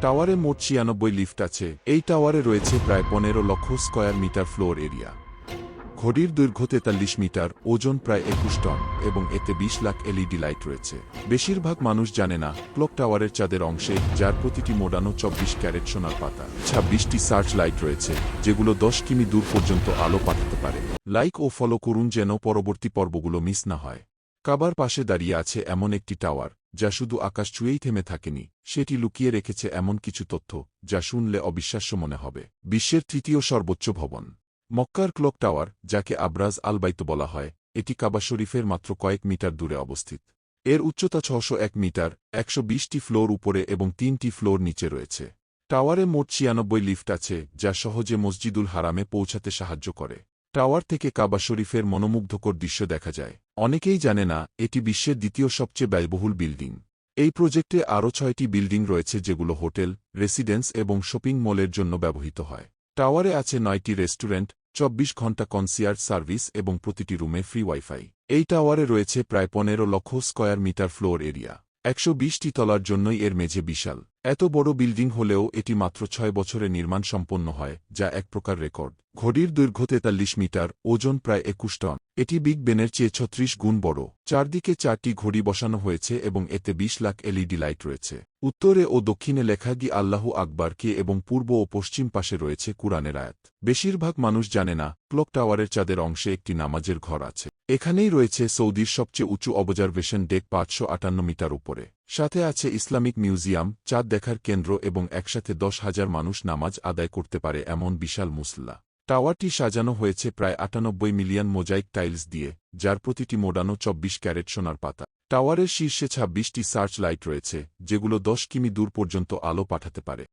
টাওয়ারে মোট ৯৬ লিফট আছে। এই টাওয়ারে রয়েছে প্রায় ১৫ লক্ষ স্কয়ার মিটার ফ্লোর এরিয়া। ঘড়ির দৈর্ঘ্য ৪৩ মিটার, ওজন প্রায় ২১ টন এবং এতে ২০ লাখ এলইডি লাইট রয়েছে। বেশিরভাগ মানুষ জানে না, ক্লক টাওয়ারের চাঁদের অংশে, যার প্রতিটি মোড়ানো ২৪ ক্যারেট সোনার পাতা, ২৬টি সার্চ লাইট রয়েছে, যেগুলো ১০ কিমি দূর পর্যন্ত আলো পাঠাতে পারে। লাইক ও ফলো করুন যেন পরবর্তী পর্বগুলো মিস না হয়। কাবার পাশে দাঁড়িয়ে আছে এমন একটি টাওয়ার, যা শুধু আকাশ ছুঁয়েই থেমে থাকেনি, সেটি লুকিয়ে রেখেছে এমন কিছু তথ্য, যা শুনলে অবিশ্বাস্য মনে হবে। বিশ্বের তৃতীয় সর্বোচ্চ ভবন মক্কার ক্লক টাওয়ার, যাকে আবরাজ আল বাইত বলা হয়, এটি কাবা শরীফের মাত্র কয়েক মিটার দূরে অবস্থিত। এর উচ্চতা ৬০১ মিটার, ১২০টি ফ্লোর উপরে এবং ৩টি ফ্লোর নিচে রয়েছে। টাওয়ারে মোট ৯৬ লিফট আছে, যা সহজে মসজিদুল হারামে পৌঁছাতে সাহায্য করে। টাওয়ার থেকে কাবা শরীফের মনোমুগ্ধকর দৃশ্য দেখা যায়। অনেকেই জানে না, এটি বিশ্বের দ্বিতীয় সবচেয়ে ব্যয়বহুল বিল্ডিং। এই প্রজেক্টে আরও ৬টি বিল্ডিং রয়েছে, যেগুলো হোটেল, রেসিডেন্স এবং শপিং মলের জন্য ব্যবহৃত হয়। টাওয়ারে আছে ৯টি রেস্টুরেন্ট, ২৪ ঘন্টা কনসিয়ার্জ সার্ভিস এবং প্রতিটি রুমে ফ্রি ওয়াইফাই। এই টাওয়ারে রয়েছে প্রায় ১৫ লক্ষ স্কয়ার মিটার ফ্লোর এরিয়া। ১২০টি তলার জন্যই এর মেঝে বিশাল। এত বড় বিল্ডিং হলেও এটি মাত্র ৬ বছরে নির্মাণ সম্পন্ন হয়, যা এক প্রকার রেকর্ড। ঘড়ির দৈর্ঘ্য ৪৩ মিটার, ওজন প্রায় ২১ টন। এটি বিগ বেনের চেয়ে ৩৬ গুণ বড়। চারদিকে ৪টি ঘড়ি বসানো হয়েছে এবং এতে ২০ লাখ এলইডি লাইট রয়েছে। উত্তরে ও দক্ষিণে লেখা গি আল্লাহু আকবার কে এবং পূর্ব ও পশ্চিম পাশে রয়েছে কুরআনের আয়াত। বেশিরভাগ মানুষ জানে না, ক্লক টাওয়ারের চাঁদের অংশে একটি নামাজের ঘর আছে। এখানেই রয়েছে সৌদির সবচেয়ে উঁচু অবজারভেশন ডেক ৫৫৮ মিটার উপরে। সাথে আছে ইসলামিক মিউজিয়াম, চাঁদ দেখার কেন্দ্র এবং একসাথে ১০,০০০ মানুষ নামাজ আদায় করতে পারে এমন বিশাল মুসল্লা। টাওয়ারটি সাজানো হয়েছে প্রায় ৯৮ মিলিয়ন মোজাইক টাইলস দিয়ে, যার প্রতিটি মোড়ানো ২৪ ক্যারেট সোনার পাতা। টাওয়ারের শীর্ষে ২৬টি সার্চ লাইট রয়েছে, যেগুলো ১০ কিমি দূর পর্যন্ত আলো পাঠাতে পারে।